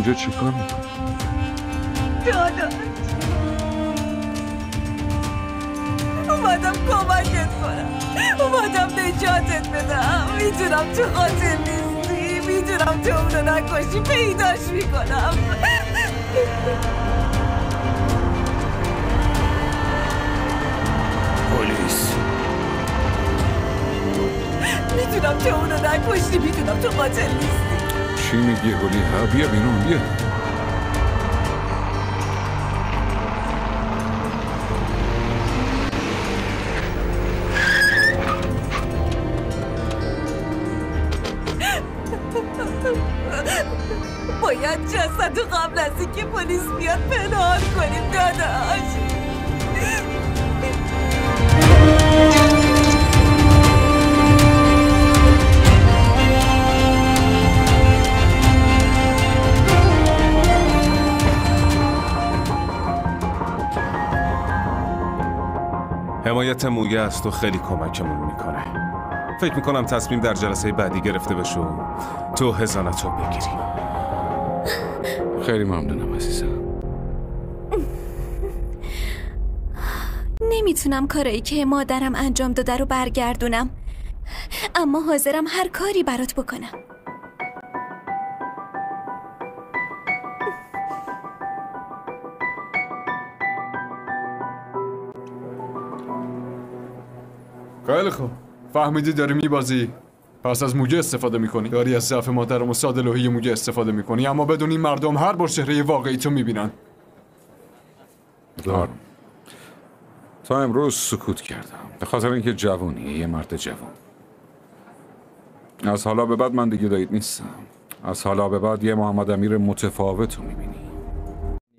اونجا چیکار میکنی؟ داداش اومدم کمکت کنم، اومدم نجاتت بدم. میدونم تو قاتل نیستی، میدونم تو اونو نکشی، پیداش میکنم. پلیس میدونم تو اونو نکشی، میدونم تو قاتل نیستی. چی میگی هولی؟ ها بیا بیرون بیا. باید جسد رو قبل از اینکه پلیس بیاد پنهان کنیم داداش. حمایت مویه از تو خیلی کمکمون میکنه. فکر میکنم تصمیم در جلسه بعدی گرفته بشه و تو حضانت رو بگیری. خیلی ممنونم عزیزم. نمیتونم کارایی که مادرم انجام داده رو برگردونم، اما حاضرم هر کاری برات بکنم. خیلی خوب، فهمیدی داری میبازی؟ پس از موجه استفاده میکنی. داری از ضعف مادرم و ساده لوحی موجه استفاده میکنی، اما بدون این مردم هر بار چهره واقعی تو میبینن. دار تا امروز سکوت کردم به خاطر اینکه جوونی، یه مرد جوان. از حالا به بعد من دیگه دایید نیستم. از حالا به بعد یه محمد امیر متفاوت رو میبینی.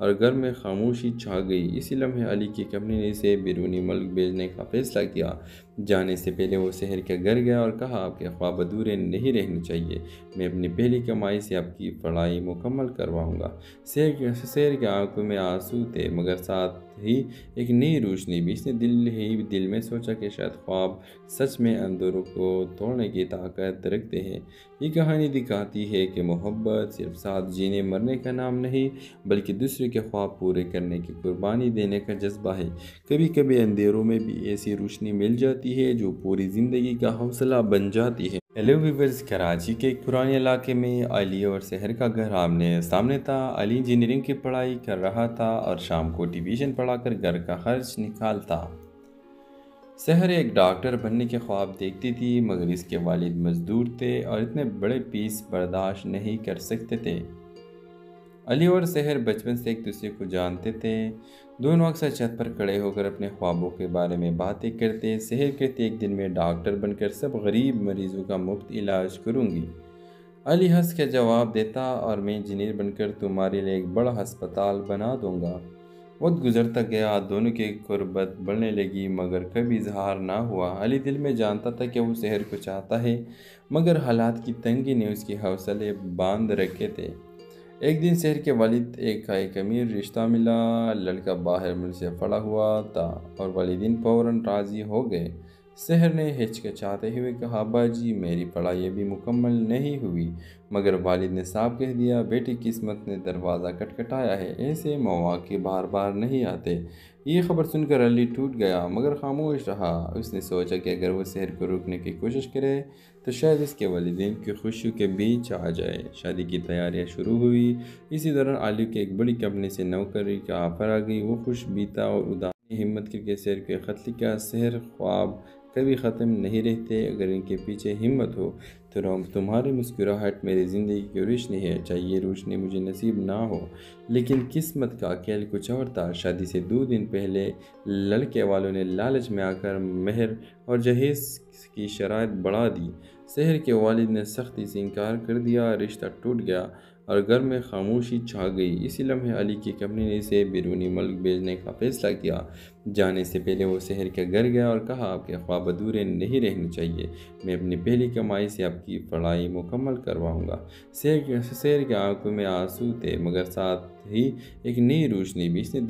اور گھر میں خاموشی چھا گئی۔ اسی لمحے علی کی کمپنی نے اسے بیرونی ملک بھیجنے کا فیصلہ کیا۔ جانے سے پہلے وہ سحر کے گھر گیا اور کہا آپ کے خواب ادھورے نہیں رہنے چاہیے، میں اپنی پہلی کمائی سے آپ کی پڑھائی مکمل کرواؤں گا۔ سحر کے آنکھوں میں آنسو تھے مگر ساتھ ہی ایک نئی روشنی بھی۔ اس نے دل میں سوچا کہ شاید خواب سچ میں اندھیروں کو توڑنے کی طاقت رکھتے ہیں۔ یہ کہانی دکھاتی ہے کہ محبت صرف ساتھ جینے مرنے کا نام نہیں بلکہ دوسرے کے خواب پورے کرنے کی قربانی دینے کا جذبہ ہے۔ کبھی کبھی اندھیروں میں بھی ایسی روشنی مل جاتی ہے جو پوری زندگی کا حوصلہ بن جاتی ہے۔ ہیلو ویورز، کراچی کے ایک پرانے علاقے میں علی اور سحر کا گھر آمنے سامنے تھا۔ علی انجینئرنگ کی پڑھائی کر رہا تھا اور شام کو ٹیوشن پڑھا کر گھر کا خرچ نکالتا۔ سحر ایک ڈاکٹر بننے کے خواب دیکھتی تھی مگر اس کے والد مزدور تھے اور اتنے بڑے فیس برداشت نہیں کر سکتے تھے۔ علی اور سحر بچپن سے ایک دوسرے کو جانتے تھے۔ دونوں اکثر چھت پر کھڑے ہو کر اپنے خوابوں کے بارے میں باتیں کرتے۔ سحر کہتے ایک دن میں ڈاکٹر بن کر سب غریب مریضوں کا مفت علاج کروں گی۔ علی ہنس کے جواب دیتا اور میں انجینئر بن کر تمہارے لیے ایک بڑا ہسپتال بنا دوں گا۔ وقت گزرتا گیا، دونوں کی قربت بڑھنے لگی مگر کبھی اظہار نہ ہوا۔ علی دل میں جانتا تھا کہ وہ سحر کو چاہتا ہے مگر حالات کی تنگی نے اس کے حوصلے باندھ رکھے تھے۔ ایک دن سحر کے والد ایک امیر رشتہ ملا۔ لڑکا باہر ملک سے پڑا ہوا تھا اور والدین فوراً راضی ہو گئے۔ سحر نے ہچکچاتے ہوئے کہا ابا جی میری پڑھائی ابھی مکمل نہیں ہوئی، مگر والد نے صاف کہہ دیا بیٹی قسمت نے دروازہ کھٹکھٹایا ہے، ایسے مواقع بار بار نہیں آتے۔ یہ خبر سن کر علی ٹوٹ گیا مگر خاموش رہا۔ اس نے سوچا کہ اگر وہ سحر کو روکنے کی کوشش کرے تو شاید اس کے والدین کی خوشیوں کے بیچ آ جائے۔ شادی کی تیاریاں شروع ہوئی۔ اسی دوران علی کے ایک بڑی کمپنی سے نوکری کا آفر آ گئی۔ وہ خوش بیتا اور اداس ہمت کر کے سحر کو خط لکھا، سحر خواب کبھی ختم نہیں رہتے، اگر ان کے پیچھے ہمت ہو تو تمہاری مسکراہٹ میری زندگی کی روشنی ہے، چاہے یہ روشنی مجھے نصیب نہ ہو لیکن قسمت کا کھیل کچھ اور تھا۔ شادی سے 2 دن پہلے لڑکے والوں نے لالچ میں آ کر مہر اور جہیز کی شرائط بڑھا دی۔ سحر کے والد نے سختی سے انکار کر دیا، رشتہ ٹوٹ گیا اور گھر میں خاموشی چھا گئی۔ اسی لمحے علی کی کمپنی نے اسے بیرونی ملک بھیجنے کا فیصلہ کیا۔ جانے سے پہلے وہ سحر کے گھر گیا اور کہا آپ کے خواب ادھورے نہیں رہنے چاہیے، میں اپنی پہلی کمائی سے آپ کی پڑھائی مکمل کرواؤں گا۔ سحر کے آنکھوں میں آنسو تھے مگر ساتھ ہی ایک نئی روشنی بھی۔ اس نے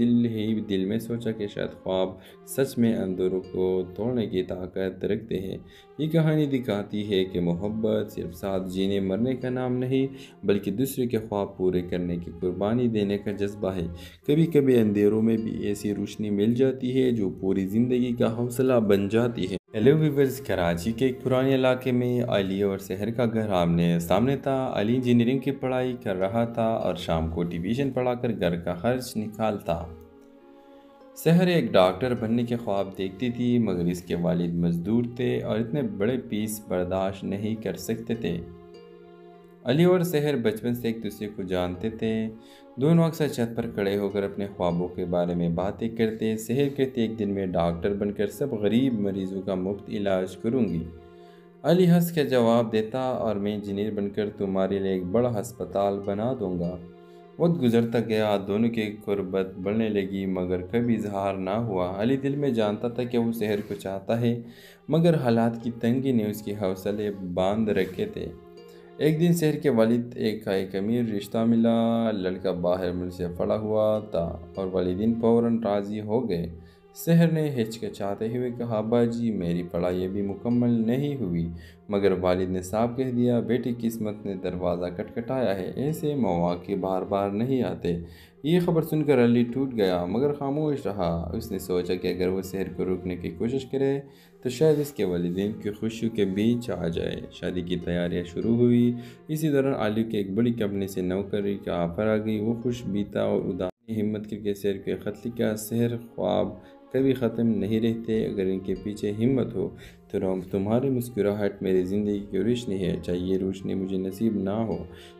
دل میں سوچا کہ شاید خواب سچ میں اندھیروں کو توڑنے کی طاقت رکھتے ہیں۔ یہ کہانی دکھاتی ہے کہ محبت صرف ساتھ جینے مرنے کا نام نہیں بلکہ دوسرے کے خواب پورے کرنے کی قربانی دینے کا جذبہ ہے۔ کبھی کبھی اندھیروں میں بھی ایسی روشنی مل جاتی ہے جو پوری زندگی کا حوصلہ بن جاتی ہے۔ ہیلو ویورز، کراچی کے ایک پرانے علاقے میں علی اور سحر کا گھر آمنے سامنے تھا۔ علی انجینئرنگ کی پڑھائی کر رہا تھا اور شام کو ٹیوشن پڑھا کر گھر کا خرچ نکالتا۔ سحر ایک ڈاکٹر بننے کے خواب دیکھتی تھی مگر اس کے والد مزدور تھے اور اتنے بڑے فیس برداشت نہیں کر سکتے تھے۔ علی اور سحر بچپن سے ایک دوسرے کو جانتے تھے۔ دونوں اکثر چھت پر کھڑے ہو کر اپنے خوابوں کے بارے میں باتیں کرتے۔ سحر کہتے ایک دن میں ڈاکٹر بن کر سب غریب مریضوں کا مفت علاج کروں گی۔ علی ہنس کے جواب دیتا اور میں انجینئر بن کر تمہارے لیے ایک بڑا ہسپتال بنا دوں گا۔ وقت گزرتا گیا، دونوں کی قربت بڑھنے لگی مگر کبھی اظہار نہ ہوا۔ علی دل میں جانتا تھا کہ وہ سحر کو چاہتا ہے مگر حالات کی تنگی نے اس کے حوصلے باندھ رکھے تھے۔ ایک دن سحر کے والد ایک امیر رشتہ ملا۔ لڑکا باہر ملک سے پڑا ہوا تھا اور والدین فوراً راضی ہو گئے۔ سحر نے ہچکچاتے ہوئے کہا ابا جی میری پڑھائی ابھی مکمل نہیں ہوئی، مگر والد نے صاف کہہ دیا بیٹی قسمت نے دروازہ کھٹکھٹایا ہے، ایسے مواقع بار بار نہیں آتے۔ یہ خبر سن کر علی ٹوٹ گیا مگر خاموش رہا۔ اس نے سوچا کہ اگر وہ سحر کو روکنے کی کوشش کرے تو شاید اس کے والدین کی خوشیوں کے بیچ آ جائے۔ شادی کی تیاریاں شروع ہوئی۔ اسی دوران علی کے ایک بڑی کمپنی سے نوکری کا آفر آ گئی۔ وہ خوش بیتا اور اداس ہمت کر کے سحر کو خط لکھا، سحر خواب کبھی ختم نہیں رہتے، اگر ان کے پیچھے ہمت ہو تو تمہاری مسکراہٹ میری زندگی کی روشنی ہے، چاہے یہ روشنی مجھے نصیب نہ ہو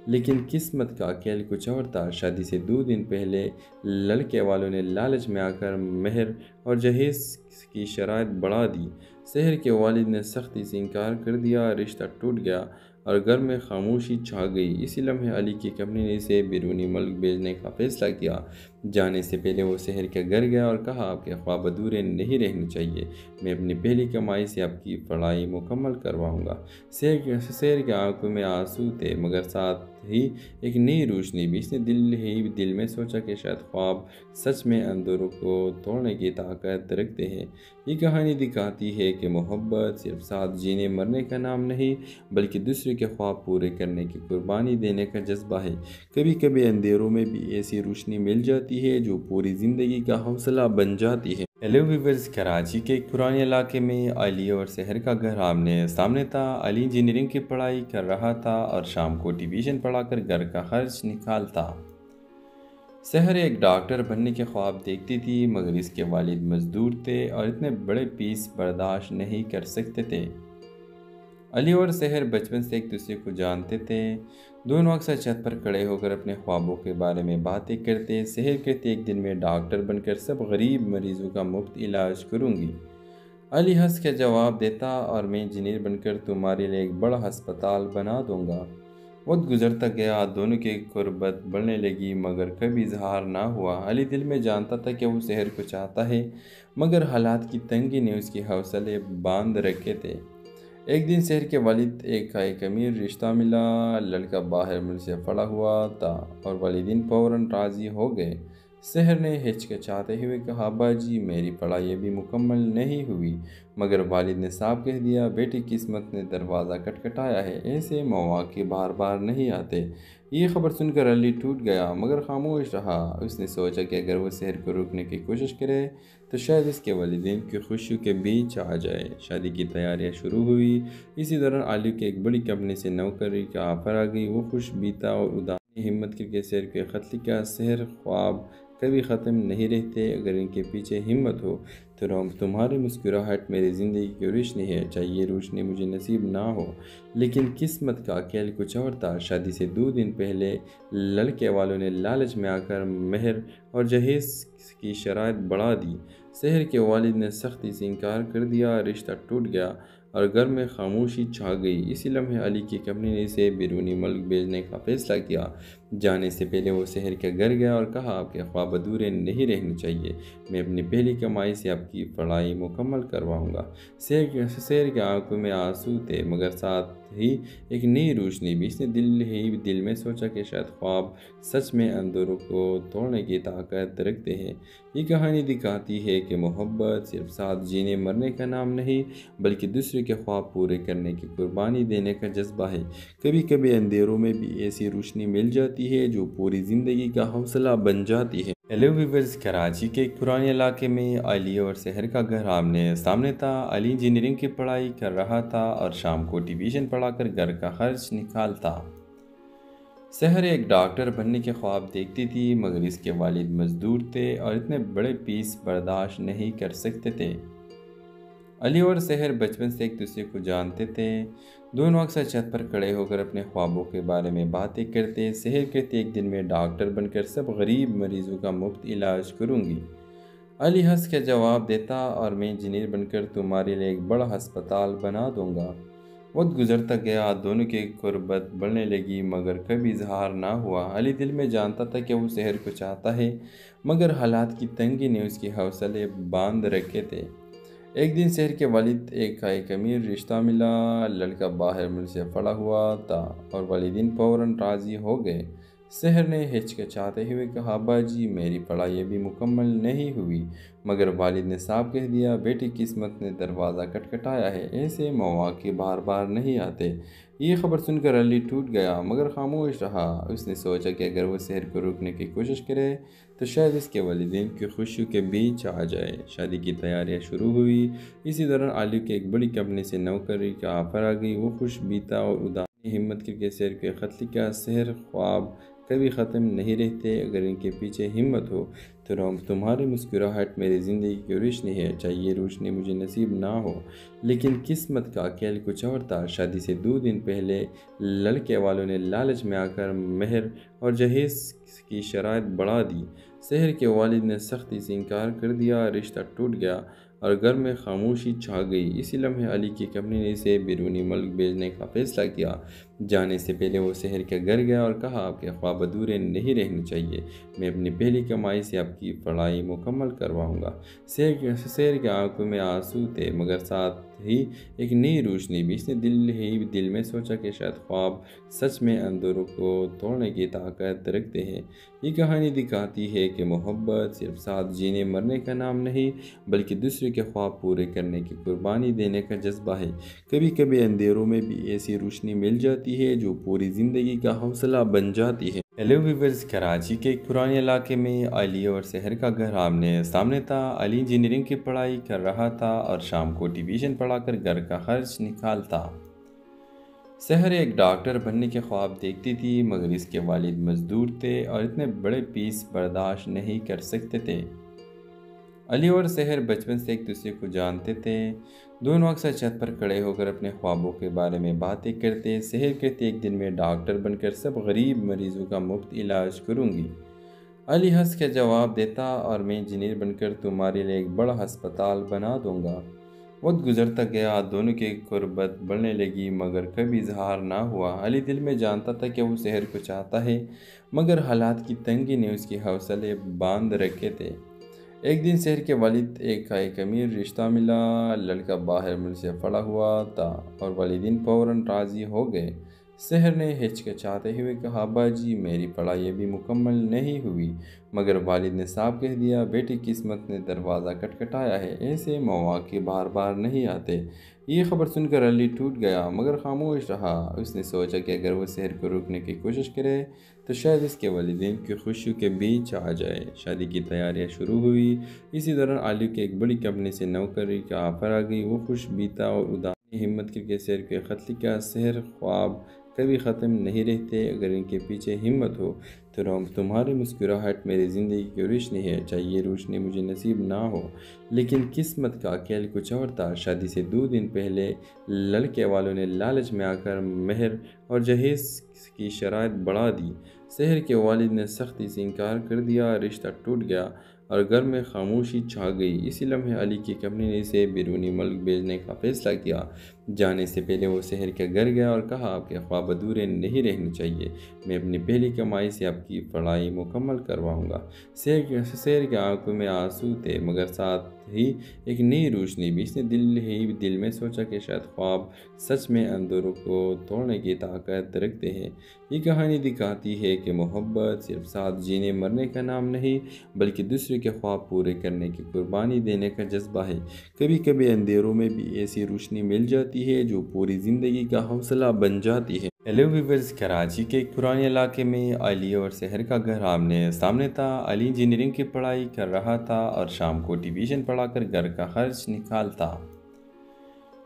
لیکن قسمت کا کھیل کچھ اور تھا۔ شادی سے 2 دن پہلے لڑکے والوں نے لالچ میں آ کر مہر اور جہیز کی شرائط بڑھا دی۔ سحر کے والد نے سختی سے انکار کر دیا، رشتہ ٹوٹ گیا اور گھر میں خاموشی چھا گئی۔ اسی لمحے علی کی کمپنی نے اسے بیرونی ملک بھیجنے کا فیصلہ کیا۔ جانے سے پہلے وہ شہر کے گھر گیا اور کہا آپ کے خواب ادھورے نہیں رہنے چاہیے، میں اپنی پہلی کمائی سے آپ کی پڑھائی مکمل کرواؤں گا۔ شہر کے آنکھوں میں آنسو تھے مگر ساتھ ہی ایک نئی روشنی بھی۔ اس نے دل میں سوچا کہ شاید خواب سچ میں اندھیروں کو توڑنے کی طاقت رکھتے ہیں۔ یہ کہانی دکھاتی ہے کہ محبت صرف ساتھ جینے مرنے کا نام نہیں بلکہ دوسرے کے خواب پورے کرنے کی قربانی دینے کا جذبہ ہے۔ کبھی کبھی اندھیروں میں بھی ایسی روشنی مل جاتی ہے جو پوری زندگی کا حوصلہ بن جاتی ہے۔ ہیلو ویورز، کراچی کے ایک پرانے علاقے میں علی اور شہر کا گھر آمنے سامنے تھا۔ علی انجینئرنگ کی پڑھائی کر رہا تھا اور شام کو ٹیوشن پڑھا کر گھر کا خرچ نکالتا۔ شہر ایک ڈاکٹر بننے کے خواب دیکھتی تھی مگر اس کے والد مزدور تھے اور اتنے بڑے فیس برداشت نہیں کر سکتے تھے۔ علی اور شہر بچپن سے ایک دوسرے کو جانتے تھے۔ دونوں اکثر چھت پر کھڑے ہو کر اپنے خوابوں کے بارے میں باتیں کرتے۔ شہر کہتے ایک دن میں ڈاکٹر بن کر سب غریب مریضوں کا مفت علاج کروں گی۔ علی ہنس کے جواب دیتا اور میں انجینئر بن کر تمہارے لیے ایک بڑا ہسپتال بنا دوں گا۔ وقت گزرتا گیا، دونوں کی قربت بڑھنے لگی مگر کبھی اظہار نہ ہوا۔ علی دل میں جانتا تھا کہ وہ شہر کو چاہتا ہے مگر حالات کی تنگی نے اس کے حوصلے باندھ رکھے تھے۔ ایک دن شہر کے والد ایک امیر رشتہ ملا۔ لڑکا باہر ملک سے پڑا ہوا تھا اور والدین فوراً راضی ہو گئے۔ شہر نے ہچکچاتے ہوئے کہا باجی میری پڑھائی ابھی مکمل نہیں ہوئی، مگر والد نے صاف کہہ دیا بیٹی قسمت نے دروازہ کھٹکھٹایا ہے، ایسے مواقع بار بار نہیں آتے۔ یہ خبر سن کر علی ٹوٹ گیا مگر خاموش رہا۔ اس نے سوچا کہ اگر وہ شہر کو روکنے کی کوشش کرے تو شاید اس کے والدین کی خوشیوں کے بیچ آ جائے۔ شادی کی تیاریاں شروع ہوئی۔ اسی دوران علی کی ایک بڑی کمپنی سے نوکری کا آفر آ گئی۔ وہ خوش بیتا اور اداس ہمت کر کے شہر کو خط لکھا، شہر خواب کبھی ختم نہیں رہتے، اگر ان کے پیچھے ہمت ہو تو تمہاری مسکراہٹ میری زندگی کی روشنی ہے، چاہے یہ روشنی مجھے نصیب نہ ہو لیکن قسمت کا کھیل کچھ اور تھا۔ شادی سے 2 دن پہلے لڑکے والوں نے لالچ میں آ کر مہر اور جہیز کی شرائط بڑھا دی۔ شہر کے والد نے سختی سے انکار کر دیا، رشتہ ٹوٹ گیا اور گھر میں خاموشی چھا گئی۔ اسی لمحے علی کی کمپنی نے اسے بیرونی ملک بھیجنے کا فیصلہ کیا۔ جانے سے پہلے وہ شہر کے گھر گیا اور کہا آپ کے خواب ادھورے نہیں رہنے چاہیے، میں اپنی پہلی کمائی سے آپ کی پڑھائی مکمل کرواؤں گا۔ شہر کے آنکھوں میں آنسو تھے مگر ساتھ ہی ایک نئی روشنی بھی۔ اس نے دل میں سوچا کہ شاید خواب سچ میں اندھیروں کو توڑنے کی طاقت رکھتے ہیں۔ یہ کہانی دکھاتی ہے کہ محبت صرف ساتھ جینے مرنے کا نام نہیں بلکہ دوسرے کے خواب پورے کرنے کی قربانی دینے کا جذبہ ہے۔ کبھی کبھی اندھیروں میں بھی ایسی روشنی مل جاتی ہے جو پوری زندگی کا حوصلہ بن جاتی ہے۔ ہیلو ویورز، کراچی کے ایک پرانے علاقے میں علی اور شہر کا گھر آمنے سامنے تھا۔ علی انجینئرنگ کی پڑھائی کر رہا تھا اور شام کو ٹیوشن پڑھا کر گھر کا خرچ نکالتا۔ شہر ایک ڈاکٹر بننے کے خواب دیکھتی تھی مگر اس کے والد مزدور تھے اور اتنے بڑے فیس برداشت نہیں کر سکتے تھے۔ علی اور شہر بچپن سے ایک دوسرے کو جانتے تھے۔ دونوں اکثر چھت پر کھڑے ہو کر اپنے خوابوں کے بارے میں باتیں کرتے۔ شہر کہتے ایک دن میں ڈاکٹر بن کر سب غریب مریضوں کا مفت علاج کروں گی۔ علی ہنس کے جواب دیتا اور میں انجینئر بن کر تمہارے لیے ایک بڑا ہسپتال بنا دوں گا۔ وقت گزرتا گیا، دونوں کی قربت بڑھنے لگی مگر کبھی اظہار نہ ہوا۔ علی دل میں جانتا تھا کہ وہ شہر کو چاہتا ہے مگر حالات کی تنگی نے اس کے حوصلے باندھ رکھے تھے۔ ایک دن شہر کے والد ایک امیر رشتہ ملا۔ لڑکا باہر ملک سے پڑا ہوا تھا اور والدین فوراً راضی ہو گئے۔ شہر نے ہچکچاتے ہوئے کہا باجی میری پڑھائی ابھی مکمل نہیں ہوئی، مگر والد نے صاف کہہ دیا بیٹی قسمت نے دروازہ کھٹکھٹایا ہے، ایسے مواقع بار بار نہیں آتے۔ یہ خبر سن کر علی ٹوٹ گیا مگر خاموش رہا۔ اس نے سوچا کہ اگر وہ شہر کو روکنے کی کوشش کرے تو شاید اس کے والدین کی خوشیوں کے بیچ آ جائے۔ شادی کی تیاریاں شروع ہوئی۔ اسی دوران علی کی ایک بڑی کمپنی سے نوکری کا آفر آ گئی۔ وہ خوش بیتا اور اداس ہمت کر کے شہر کو خط لکھا، شہر خواب کبھی ختم نہیں رہتے، اگر ان کے پیچھے ہمت ہو تو تمہاری مسکراہٹ میری زندگی کی روشنی ہے، چاہے یہ روشنی مجھے نصیب نہ ہو لیکن قسمت کا کھیل کچھ اور تھا۔ شادی سے 2 دن پہلے لڑکے والوں نے لالچ میں آ کر مہر اور جہیز کی شرائط بڑھا دی۔ شہر کے والد نے سختی سے انکار کر دیا، رشتہ ٹوٹ گیا اور گھر میں خاموشی چھا گئی۔ اسی لمحے علی کی کمپنی نے اسے بیرونی ملک بھیجنے کا فیصلہ کیا۔ جانے سے پہلے وہ شہر کے گھر گیا اور کہا آپ کے خواب ادھورے نہیں رہنے چاہیے، میں اپنی پہلی کمائی سے آپ کی پڑھائی مکمل کرواؤں گا۔ شہر کے آنکھوں میں آنسو تھے مگر ساتھ ہی ایک نئی روشنی بھی۔ اس نے دل میں سوچا کہ شاید خواب سچ میں اندھیروں کو توڑنے کی طاقت رکھتے ہیں۔ یہ کہانی دکھاتی ہے کہ محبت صرف ساتھ جینے مرنے کا نام نہیں بلکہ دوسرے کے خواب پورے کرنے کی قربانی دینے کا جذبہ ہے۔ کبھی کبھی اندھیروں میں بھی ایسی روشنی مل جاتی ہے جو پوری زندگی کا حوصلہ بن جاتی ہے۔ ہیلو ویورز، کراچی کے ایک پرانے علاقے میں علی اور شہر کا گھر آمنے سامنے تھا۔ علی انجینئرنگ کی پڑھائی کر رہا تھا اور شام کو ٹیویشن پڑھا کر گھر کا خرچ نکالتا۔ شہر ایک ڈاکٹر بننے کے خواب دیکھتی تھی مگر اس کے والد مزدور تھے اور اتنے بڑے فیس برداشت نہیں کر سکتے تھے۔ علی اور شہر بچپن سے ایک دوسرے کو جانتے تھے۔ دونوں اکثر چھت پر کھڑے ہو کر اپنے خوابوں کے بارے میں باتیں کرتے۔ شہر کہتے ایک دن میں ڈاکٹر بن کر سب غریب مریضوں کا مفت علاج کروں گی۔ علی ہنس کے جواب دیتا اور میں انجینئر بن کر تمہارے لیے ایک بڑا ہسپتال بنا دوں گا۔ وقت گزرتا گیا، دونوں کی قربت بڑھنے لگی مگر کبھی اظہار نہ ہوا۔ علی دل میں جانتا تھا کہ وہ شہر کو چاہتا ہے مگر حالات کی تنگی نے اس کے حوصلے باندھ رکھے تھے۔ ایک دن شہر کے والد ایک امیر رشتہ ملا۔ لڑکا باہر ملک سے پڑا ہوا تھا اور والدین فوراً راضی ہو گئے۔ شہر نے ہچکچاتے ہوئے کہا ابا جی میری پڑھائی ابھی مکمل نہیں ہوئی، مگر والد نے صاف کہہ دیا بیٹی قسمت نے دروازہ کھٹکھٹایا ہے، ایسے مواقع بار بار نہیں آتے۔ یہ خبر سن کر علی ٹوٹ گیا مگر خاموش رہا۔ اس نے سوچا کہ اگر وہ شہر کو روکنے کی کوشش کرے تو شاید اس کے والدین کی خوشیوں کے بیچ آ جائے۔ شادی کی تیاریاں شروع ہوئی۔ اسی دوران علی کے ایک بڑی کمپنی سے نوکری کا آفر آ گئی۔ وہ خوش بیتا اور اداس ہمت کر کے شہر کو خط لکھا، شہر خواب کبھی ختم نہیں رہتے، اگر ان کے پیچھے ہمت ہو تو تمہاری مسکراہٹ میری زندگی کی روشنی ہے، چاہے یہ روشنی مجھے نصیب نہ ہو لیکن قسمت کا کھیل کچھ اور تھا۔ شادی سے 2 دن پہلے لڑکے والوں نے لالچ میں آ کر مہر اور جہیز کی شرائط بڑھا دی۔ شہر کے والد نے سختی سے انکار کر دیا، رشتہ ٹوٹ گیا اور گھر میں خاموشی چھا گئی۔ اسی لمحے علی کی کمپنی نے اسے بیرونی ملک بھیجنے کا فیصلہ کیا۔ جانے سے پہلے وہ شہر کے گھر گیا اور کہا آپ کے خواب ادھورے نہیں رہنے چاہیے، میں اپنی پہلی کمائی سے آپ کی پڑھائی مکمل کرواؤں گا۔ شہر کے آنکھوں میں آنسو تھے مگر ساتھ ہی ایک نئی روشنی بھی۔ اس نے دل میں سوچا کہ شاید خواب سچ میں اندھیروں کو توڑنے کی طاقت رکھتے ہیں۔ یہ کہانی دکھاتی ہے کہ محبت صرف ساتھ جینے مرنے کا نام نہیں بلکہ دوسرے کے خواب پورے کرنے کی قربانی دینے کا جذبہ ہے۔ کبھی کبھی اندھیروں میں بھی ایسی روشنی مل جاتی ہے جو پوری زندگی کا حوصلہ بن جاتی ہے۔ ہیلو ویورز، کراچی کے ایک پرانے علاقے میں علی اور شہر کا گھر آمنے سامنے تھا۔ علی انجینئرنگ کی پڑھائی کر رہا تھا اور شام کو ٹیویشن پڑھا کر گھر کا خرچ نکالتا۔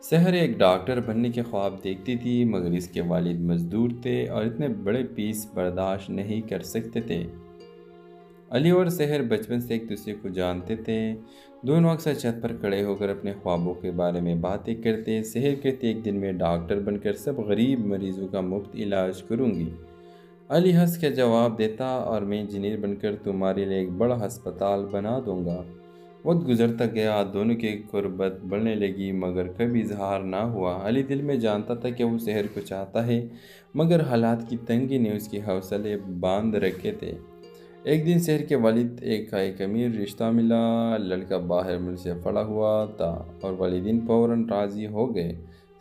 شہر ایک ڈاکٹر بننے کے خواب دیکھتی تھی مگر اس کے والد مزدور تھے اور اتنے بڑے فیس برداشت نہیں کر سکتے تھے۔ علی اور شہر بچپن سے ایک دوسرے کو جانتے تھے۔ دونوں اکثر چھت پر کھڑے ہو کر اپنے خوابوں کے بارے میں باتیں کرتے۔ شہر کہتے ایک دن میں ڈاکٹر بن کر سب غریب مریضوں کا مفت علاج کروں گی۔ علی ہنس کے جواب دیتا اور میں انجینئر بن کر تمہارے لیے ایک بڑا ہسپتال بنا دوں گا۔ وقت گزرتا گیا، دونوں کی قربت بڑھنے لگی مگر کبھی اظہار نہ ہوا۔ علی دل میں جانتا تھا کہ وہ شہر کو چاہتا ہے مگر حالات کی تنگی نے اس کے حوصلے باندھ رکھے تھے۔ ایک دن شہر کے والد ایک امیر رشتہ ملا۔ لڑکا باہر ملک سے پڑا ہوا تھا اور والدین فوراً راضی ہو گئے۔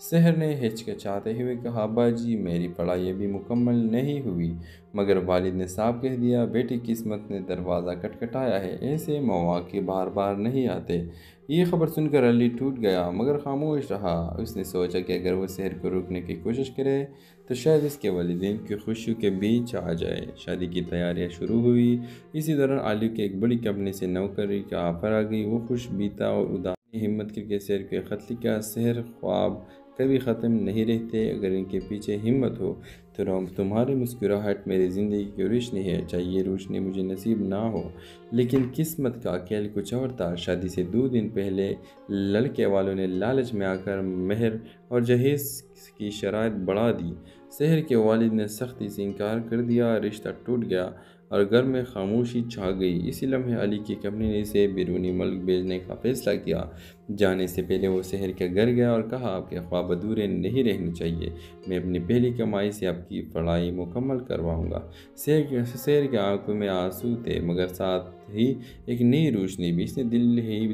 شہر نے ہچکچاتے ہوئے کہا ابا جی میری پڑھائی ابھی مکمل نہیں ہوئی، مگر والد نے صاف کہہ دیا بیٹی قسمت نے دروازہ کھٹکھٹایا ہے، ایسے مواقع بار بار نہیں آتے۔ یہ خبر سن کر علی ٹوٹ گیا مگر خاموش رہا۔ اس نے سوچا کہ اگر وہ شہر کو روکنے کی کوشش کرے تو شاید اس کے والدین کی خوشیوں کے بیچ آ جائے۔ شادی کی تیاریاں شروع ہوئی۔ اسی دوران علی کے ایک بڑی کمپنی سے نوکری کا آفر آ گئی۔ وہ خوش بیتا اور اداس ہمت کر کے شہر کو خط لکھا، شہر خواب کبھی ختم نہیں رہتے، اگر ان کے پیچھے ہمت ہو تو تمہاری مسکراہٹ میری زندگی کی روشنی ہے، چاہے یہ روشنی مجھے نصیب نہ ہو لیکن قسمت کا کھیل کچھ اور تھا۔ شادی سے 2 دن پہلے لڑکے والوں نے لالچ میں آ کر مہر اور جہیز کی شرائط بڑھا دی۔ شہر کے والد نے سختی سے انکار کر دیا، رشتہ ٹوٹ گیا اور گھر میں خاموشی چھا گئی۔ اسی لمحے علی کی کمپنی نے اسے بیرونی ملک بھیجنے کا فیصلہ کیا۔ جانے سے پہلے وہ سحر کے گھر گیا اور کہا آپ کے خواب ادھورے نہیں رہنے چاہیے، میں اپنی پہلی کمائی سے آپ کی پڑھائی مکمل کرواؤں گا۔ سحر کے آنکھوں میں آنسو تھے مگر ساتھ ہی ایک نئی روشنی بھی۔ اس نے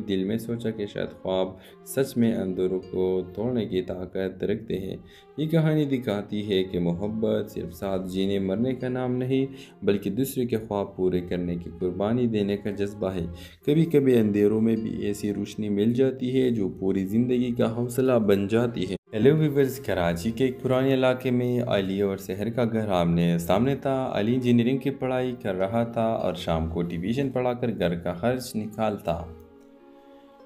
دل میں سوچا کہ شاید خواب سچ میں اندھیروں کو توڑنے کی طاقت رکھتے ہیں۔ یہ کہانی دکھاتی ہے کہ محبت صرف ساتھ جینے مرنے کا نام نہیں بلکہ دوسرے کے خواب پورے کرنے کی قربانی دینے کا جذبہ ہے۔ کبھی کبھی اندھیروں میں بھی ایسی روشنی مل جاتی ہے جو پوری زندگی کا حوصلہ بن جاتی ہے۔ ہیلو ویورز، کراچی کے ایک پرانے علاقے میں علی اور سحر کا گھر آمنے سامنے تھا۔ علی انجینئرنگ کی پڑھائی کر رہا تھا اور شام کو ٹیوشن پڑھا کر گھر کا خرچ نکالتا۔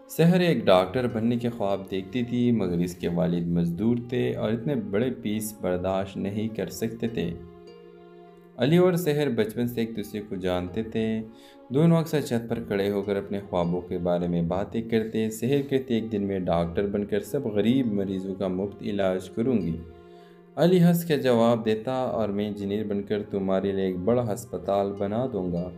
سحر ایک ڈاکٹر بننے کے خواب دیکھتی تھی مگر اس کے والد مزدور تھے اور اتنے بڑے فیس برداشت نہیں کر سکتے تھے۔ علی اور سحر بچپن سے ایک دوسرے کو جانتے تھے۔ دونوں اکثر چھت پر کھڑے ہو کر اپنے خوابوں کے بارے میں باتیں کرتے۔ سحر کہتے ایک دن میں ڈاکٹر بن کر سب غریب مریضوں کا مفت علاج کروں گی۔ علی ہنس کے جواب دیتا اور میں انجینئر بن کر تمہارے لیے ایک بڑا ہسپتال بنا دوں گا۔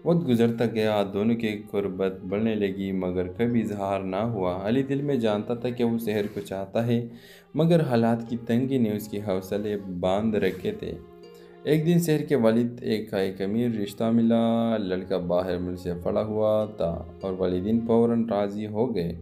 وقت گزرتا گیا، دونوں کی قربت بڑھنے لگی مگر کبھی اظہار نہ ہوا۔ علی دل میں جانتا تھا کہ وہ سحر کو چاہتا ہے مگر حالات کی تنگی نے اس کے حوصلے باندھ رکھے تھے۔ ایک دن سحر کے والد کا ایک امیر رشتہ ملا۔ لڑکا باہر ملک سے پڑا ہوا تھا اور والدین فوراً راضی ہو گئے۔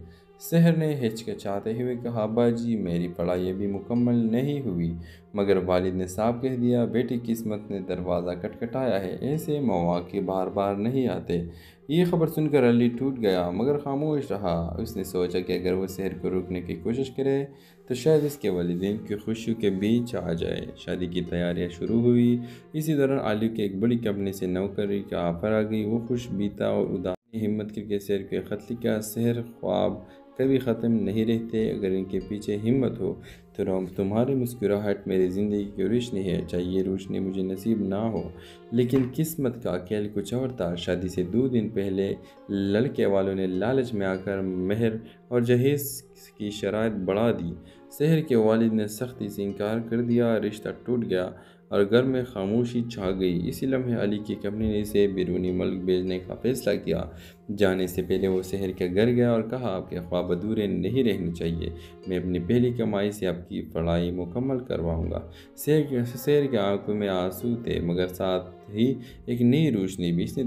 سحر نے ہچکچاتے ہوئے کہا ابا جی میری پڑھائی ابھی مکمل نہیں ہوئی، مگر والد نے صاف کہہ دیا بیٹی قسمت نے دروازہ کھٹکھٹایا ہے، ایسے مواقع بار بار نہیں آتے۔ یہ خبر سن کر علی ٹوٹ گیا مگر خاموش رہا۔ اس نے سوچا کہ اگر وہ سحر کو روکنے کی کوشش کرے تو شاید اس کے والدین کی خوشیوں کے بیچ آ جائے۔ شادی کی تیاریاں شروع ہوئی۔ اسی دوران علی کے ایک بڑی کمپنی سے نوکری کا آفر آ گئی۔ وہ خوش بیتا اور اداس ہمت کر کے سحر کے خط لکھا، سحر خواب کبھی ختم نہیں رہتے، اگر ان کے پیچھے ہمت ہو تو تمہاری مسکراہٹ میری زندگی کی روشنی ہے، چاہے یہ روشنی مجھے نصیب نہ ہو لیکن قسمت کا کھیل کچھ اور تھا۔ شادی سے 2 دن پہلے لڑکے والوں نے لالچ میں آ کر مہر اور جہیز کی شرائط بڑھا دی۔ سحر کے والد نے سختی سے انکار کر دیا، رشتہ ٹوٹ گیا اور گھر میں خاموشی چھا گئی۔ اسی لمحے علی کی کمپنی نے اسے بیرونی ملک بھیجنے کا فیصلہ کیا۔ جانے سے پہلے وہ سحر کے گھر گیا اور کہا آپ کے خواب ادھورے نہیں رہنے چاہیے، میں اپنی پہلی کمائی سے آپ کی پڑھائی مکمل کرواؤں گا۔ سحر کے آنکھوں میں آنسو تھے مگر ساتھ ہی ایک نئی روشنی بھی۔ اس نے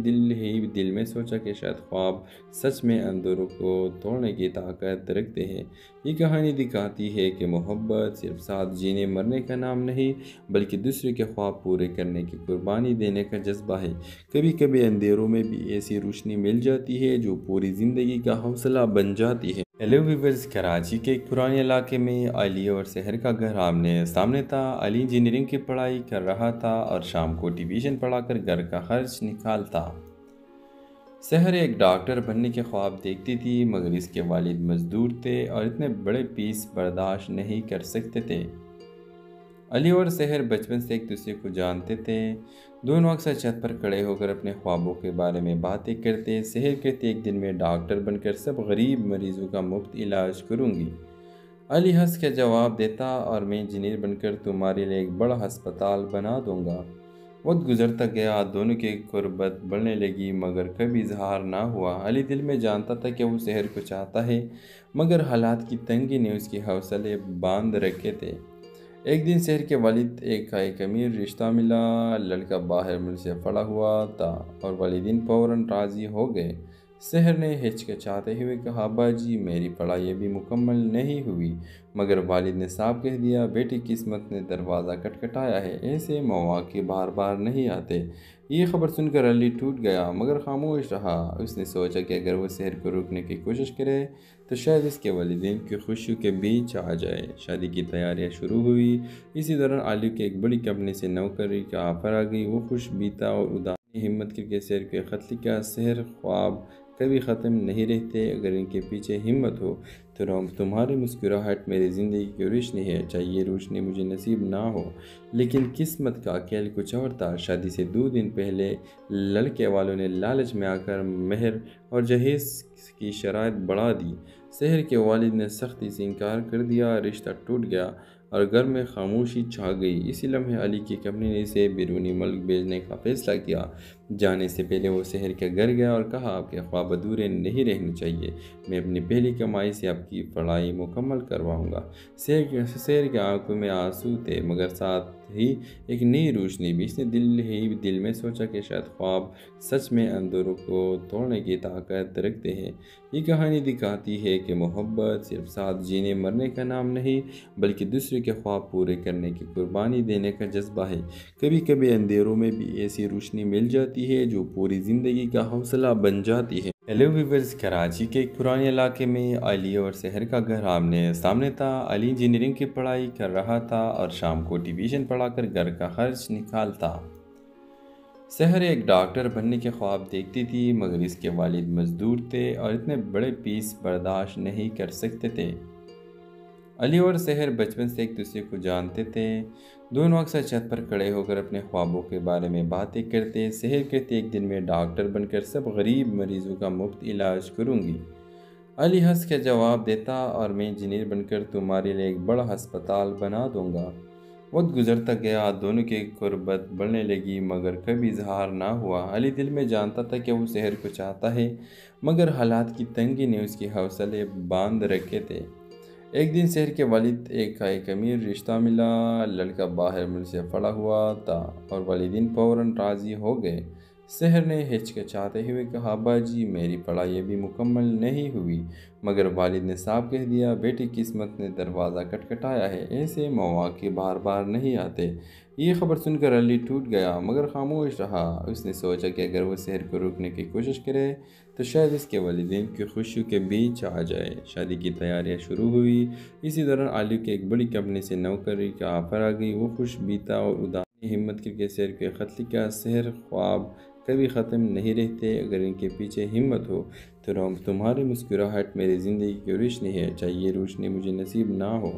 دل میں سوچا کہ شاید خواب سچ میں اندھیروں کو توڑنے کی طاقت رکھتے ہیں۔ یہ کہانی دکھاتی ہے کہ محبت صرف ساتھ جینے مرنے کا نام نہیں بلکہ دوسرے کے خواب پورے کرنے کی قربانی دینے کا جذبہ ہے۔ کبھی کبھی اندھیروں میں بھی ایسی روشنی مل جاتی ہے جو پوری زندگی کا حوصلہ بن جاتی ہے۔ ہیلو ویورز، کراچی کے ایک پرانے علاقے میں علی اور سحر کا گھر آمنے سامنے تھا۔ علی انجینئرنگ کی پڑھائی کر رہا تھا اور شام کو ٹیوشن پڑھا کر گھر کا خرچ نکالتا۔ سحر ایک ڈاکٹر بننے کے خواب دیکھتی تھی مگر اس کے والد مزدور تھے اور اتنے بڑے فیس برداشت نہیں کر سکتے تھے۔ علی اور سحر بچپن سے ایک دوسرے کو جانتے تھے۔ دونوں اکثر چھت پر کھڑے ہو کر اپنے خوابوں کے بارے میں باتیں کرتے۔ سحر کہتے ایک دن میں ڈاکٹر بن کر سب غریب مریضوں کا مفت علاج کروں گی۔ علی ہنس کے جواب دیتا اور میں انجینئر بن کر تمہارے لیے ایک بڑا ہسپتال بنا دوں گا۔ وقت گزرتا گیا، دونوں کی قربت بڑھنے لگی مگر کبھی اظہار نہ ہوا۔ علی دل میں جانتا تھا کہ وہ سحر کو چاہتا ہے مگر حالات کی تنگی نے اس کے حوصلے باندھ رکھے تھے۔ ایک دن سحر کے والد کا ایک امیر رشتہ ملا۔ لڑکا باہر ملک سے پڑا ہوا تھا اور والدین فوراً راضی ہو گئے۔ سحر نے ہچکچاتے ہوئے کہا ابا جی میری پڑھائی ابھی مکمل نہیں ہوئی، مگر والد نے صاف کہہ دیا بیٹی قسمت نے دروازہ کھٹکھٹایا ہے، ایسے مواقع بار بار نہیں آتے۔ یہ خبر سن کر علی ٹوٹ گیا مگر خاموش رہا۔ اس نے سوچا کہ اگر وہ سحر کو روکنے کی کوشش کرے تو شاید اس کے والدین کی خوشیوں کے بیچ آ جائے۔ شادی کی تیاریاں شروع ہوئی۔ اسی دوران علی کے ایک بڑی کمپنی سے نوکری کا آفر آ گئی۔ وہ خوش بیتا اور اداس ہمت کر کے سحر کے خط لکھا، سحر خواب کبھی ختم نہیں رہتے، اگر ان کے پیچھے ہمت ہو تو تمہاری مسکراہٹ میری زندگی کی روشنی ہے، چاہے یہ روشنی مجھے نصیب نہ ہو لیکن قسمت کا کھیل کچھ اور تھا۔ شادی سے 2 دن پہلے لڑکے والوں نے لالچ میں آ کر مہر اور جہیز کی شرائط بڑھا دی۔ سحر کے والد نے سختی سے انکار کر دیا، رشتہ ٹوٹ گیا اور گھر میں خاموشی چھا گئی۔ اسی لمحے علی کی کمپنی نے اسے بیرونی ملک بھیجنے کا فیصلہ کیا۔ جانے سے پہلے وہ شہر کے گھر گیا اور کہا آپ کے خواب ادھورے نہیں رہنے چاہیے، میں اپنی پہلی کمائی سے آپ کی پڑھائی مکمل کرواؤں گا۔ شہر کے آنکھوں میں آنسو تھے مگر ساتھ ہی ایک نئی روشنی بھی۔ اس نے دل میں سوچا کہ شاید خواب سچ میں اندھیروں کو توڑنے کی طاقت رکھتے ہیں۔ یہ کہانی دکھاتی ہے کہ محبت صرف ساتھ جینے مرنے کا نام نہیں بلکہ دوسرے کے خواب پورے کرنے کی قربانی دینے کا جذبہ ہے۔ کبھی کبھی اندھیروں میں بھی ایسی روشنی مل جاتی ہے جو پوری زندگی کا حوصلہ بن جاتی ہے۔ ہیلو ویورز، کراچی کے ایک پرانے علاقے میں علی اور شہر کا گھر آمنے سامنے تھا۔ علی انجینئرنگ کی پڑھائی کر رہا تھا اور شام کو ٹیوشن پڑھا کر گھر کا خرچ نکالتا۔ شہر ایک ڈاکٹر بننے کے خواب دیکھتی تھی مگر اس کے والد مزدور تھے اور اتنے بڑے فیس برداشت نہیں کر سکتے تھے۔ علی اور شہر بچپن سے ایک دوسرے کو جانتے تھے۔ دونوں اکثر چھت پر کھڑے ہو کر اپنے خوابوں کے بارے میں باتیں کرتے۔ شہر کہتے ایک دن میں ڈاکٹر بن کر سب غریب مریضوں کا مفت علاج کروں گی۔ علی ہنس کے جواب دیتا اور میں انجینئر بن کر تمہارے لیے ایک بڑا ہسپتال بنا دوں گا۔ وقت گزرتا گیا، دونوں کی قربت بڑھنے لگی مگر کبھی اظہار نہ ہوا۔ علی دل میں جانتا تھا کہ وہ شہر کو چاہتا ہے مگر حالات کی تنگی نے اس کے حوصلے باندھ رکھے تھے۔ ایک دن شہر کے والد ایک امیر رشتہ ملا۔ لڑکا باہر ملک سے پڑا ہوا تھا اور والدین فوراً راضی ہو گئے۔ شہر نے ہچکچاتے ہوئے کہا ابا جی میری پڑھائی ابھی مکمل نہیں ہوئی، مگر والد نے صاف کہہ دیا بیٹی قسمت نے دروازہ کھٹکھٹایا ہے، ایسے مواقع بار بار نہیں آتے۔ یہ خبر سن کر علی ٹوٹ گیا مگر خاموش رہا۔ اس نے سوچا کہ اگر وہ شہر کو روکنے کی کوشش کرے تو شاید اس کے والدین کی خوشیوں کے بیچ آ جائے۔ شادی کی تیاریاں شروع ہوئی۔ اسی دوران علی کی ایک بڑی کمپنی سے نوکری کا آفر آ گئی۔ وہ خوش بھی تھا اور اداس۔ ہمت کر کے شہر کو خط لکھا، شہر خواب کبھی ختم نہیں رہتے، اگر ان کے پیچھے ہمت ہو تو تمہاری مسکراہٹ میری زندگی کی روشنی ہے، چاہے یہ روشنی مجھے نصیب نہ ہو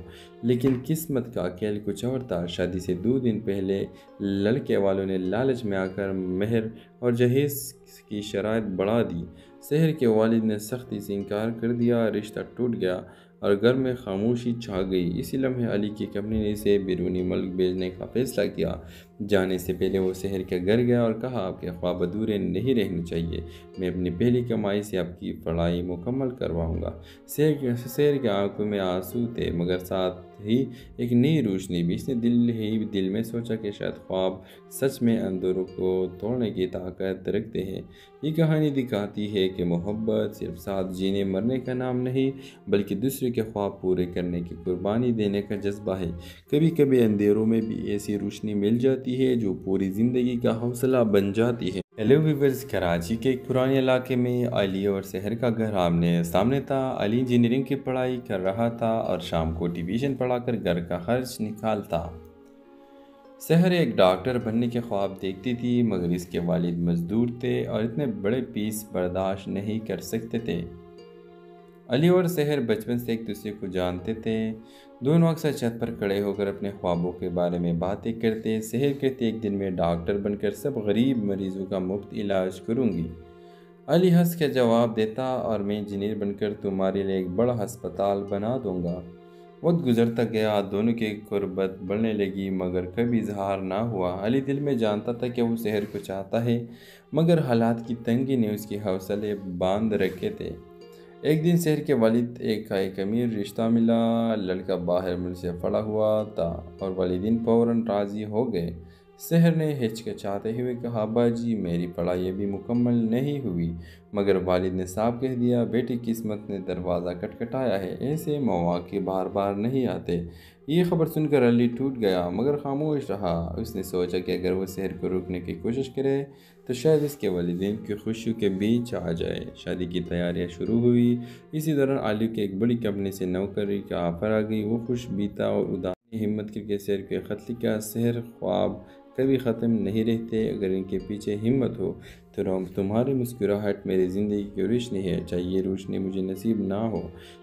لیکن قسمت کا کھیل کچھ اور تھا۔ شادی سے 2 دن پہلے لڑکے والوں نے لالچ میں آ کر مہر اور جہیز کی شرائط بڑھا دی۔ شہر کے والد نے سختی سے انکار کر دیا، رشتہ ٹوٹ گیا اور گھر میں خاموشی چھا گئی۔ اسی لمحے علی کی کمپنی نے اسے بیرونی ملک بھیجنے کا فیصلہ کیا۔ جانے سے پہلے وہ شہر کے گھر گیا اور کہا آپ کے خواب ادھورے نہیں رہنے چاہیے، میں اپنی پہلی کمائی سے آپ کی پڑھائی مکمل کرواؤں گا۔ شہر کے آنکھوں میں آنسو تھے مگر ساتھ ہی ایک نئی روشنی بھی۔ اس نے دل میں سوچا کہ شاید خواب سچ میں اندھیروں کو توڑنے کی طاقت رکھتے ہیں۔ یہ کہانی دکھاتی ہے کہ محبت صرف ساتھ جینے مرنے کا نام نہیں بلکہ دوسرے کے خواب پورے کرنے کی قربانی دینے کا جذبہ ہے۔ کبھی کبھی اندھیروں میں بھی ایسی روشنی مل جاتی ہے جو پوری زندگی کا حوصلہ بن جاتی ہے۔ ہیلو ویورز، کراچی کے ایک پرانے علاقے میں علی اور شہر کا گھر آمنے سامنے تھا۔ علی انجینئرنگ کی پڑھائی کر رہا تھا اور شام کو ٹیوشن پڑھا کر گھر کا خرچ نکالتا۔ شہر ایک ڈاکٹر بننے کے خواب دیکھتی تھی مگر اس کے والد مزدور تھے اور اتنے بڑے فیس برداشت نہیں کر سکتے تھے۔ علی اور شہر بچپن سے ایک دوسرے کو جانتے تھے۔ دونوں اکثر چھت پر کھڑے ہو کر اپنے خوابوں کے بارے میں باتیں کرتے۔ شہر کہتے ایک دن میں ڈاکٹر بن کر سب غریب مریضوں کا مفت علاج کروں گی۔ علی ہنس کے جواب دیتا اور میں انجینئر بن کر تمہارے لیے ایک بڑا ہسپتال بنا دوں گا۔ وقت گزرتا گیا، دونوں کی قربت بڑھنے لگی مگر کبھی اظہار نہ ہوا۔ علی دل میں جانتا تھا کہ وہ شہر کو چاہتا ہے مگر حالات کی تنگی نے اس کے حوصلے باندھ رکھے تھے۔ ایک دن شہر کے والد ایک امیر رشتہ ملا۔ لڑکا باہر ملک سے پڑا ہوا تھا اور والدین فوراً راضی ہو گئے۔ شہر نے ہچکچاتے ہوئے کہا ابا جی میری پڑھائی ابھی مکمل نہیں ہوئی، مگر والد نے صاف کہہ دیا بیٹی قسمت نے دروازہ کھٹکھٹایا ہے، ایسے مواقع بار بار نہیں آتے۔ یہ خبر سن کر علی ٹوٹ گیا مگر خاموش رہا۔ اس نے سوچا کہ اگر وہ شہر کو روکنے کی کوشش کرے تو شاید اس کے والدین کی خوشیوں کے بیچ آ جائے۔ شادی کی تیاریاں شروع ہوئی۔ اسی دوران علی کی ایک بڑی کمپنی سے نوکری کا آفر آ گئی۔ وہ خوش بھی تھا اور اداس۔ ہمت کر کے شہر کو خط لکھا، شہر خواب کبھی ختم نہیں رہتے، اگر ان کے پیچھے ہمت ہو تو تمہاری مسکراہٹ میری زندگی کی روشنی ہے، چاہے یہ روشنی مجھے نصیب نہ ہو